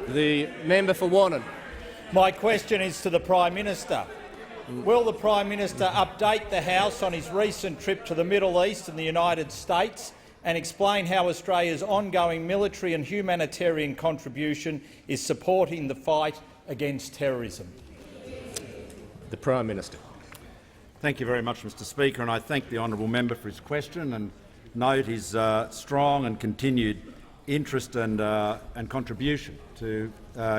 The member for Wannon. My question is to the Prime Minister. Will the Prime Minister update the House on his recent trip to the Middle East and the United States and explain how Australia's ongoing military and humanitarian contribution is supporting the fight against terrorism? The Prime Minister. Thank you very much, Mr Speaker, and I thank the honourable member for his question and note his strong and continued interest and contribution to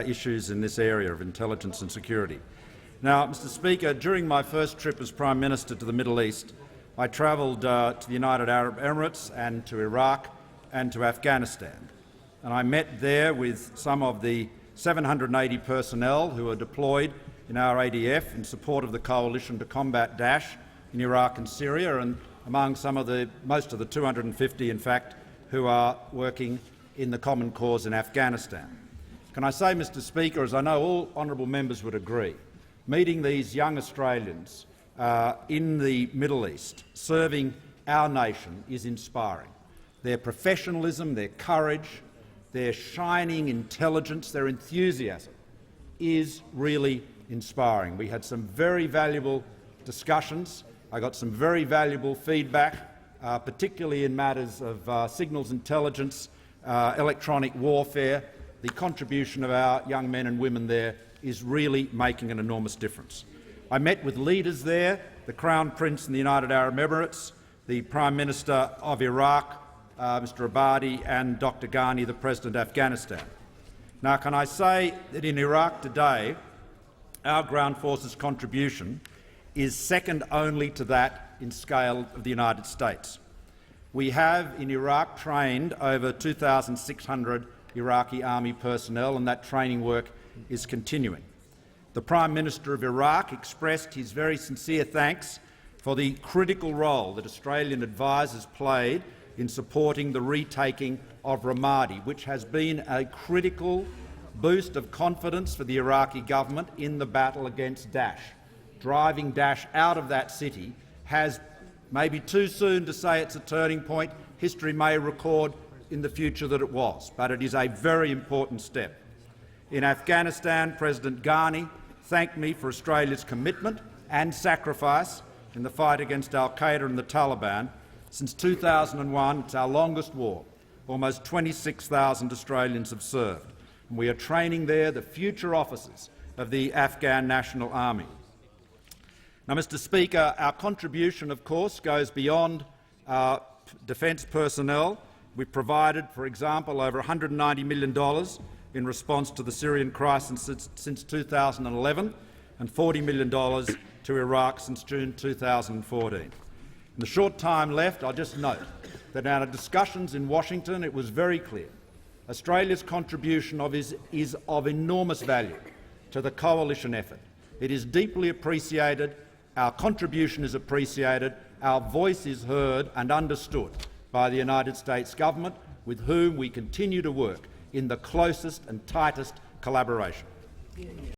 issues in this area of intelligence and security. Now, Mr Speaker, during my first trip as Prime Minister to the Middle East, I travelled to the United Arab Emirates and to Iraq and to Afghanistan, and I met there with some of the 780 personnel who are deployed in our ADF in support of the coalition to combat Daesh in Iraq and Syria, and among most of the 250, in fact, who are working in the common cause in Afghanistan. Can I say, Mr Speaker, as I know all honourable members would agree, meeting these young Australians in the Middle East serving our nation is inspiring. Their professionalism, their courage, their shining intelligence, their enthusiasm is really inspiring. We had some very valuable discussions. I got some very valuable feedback, particularly in matters of signals intelligence, electronic warfare. The contribution of our young men and women there is really making an enormous difference. I met with leaders there, the Crown Prince in the United Arab Emirates, the Prime Minister of Iraq, Mr Abadi, and Dr Ghani, the President of Afghanistan. Now, can I say that in Iraq today, our ground forces contribution is second only to that in scale of the United States. We have in Iraq trained over 2,600 Iraqi army personnel, and that training work is continuing. The Prime Minister of Iraq expressed his very sincere thanks for the critical role that Australian advisers played in supporting the retaking of Ramadi, which has been a critical boost of confidence for the Iraqi government in the battle against Daesh. Driving Daesh out of that city has, maybe too soon to say it's a turning point, history may record in the future that it was, but it is a very important step. In Afghanistan, President Ghani thanked me for Australia's commitment and sacrifice in the fight against al-Qaeda and the Taliban. Since 2001, it's our longest war. Almost 26,000 Australians have served. And we are training there the future officers of the Afghan National Army. Now, Mr Speaker, our contribution, of course, goes beyond our defence personnel. We've provided, for example, over $190 million in response to the Syrian crisis since 2011 and $40 million to Iraq since June 2014. In the short time left, I'll just note that in our discussions in Washington it was very clear Australia's contribution is of enormous value to the coalition effort. It is deeply appreciated, our contribution is appreciated, our voice is heard and understood by the United States government, with whom we continue to work in the closest and tightest collaboration.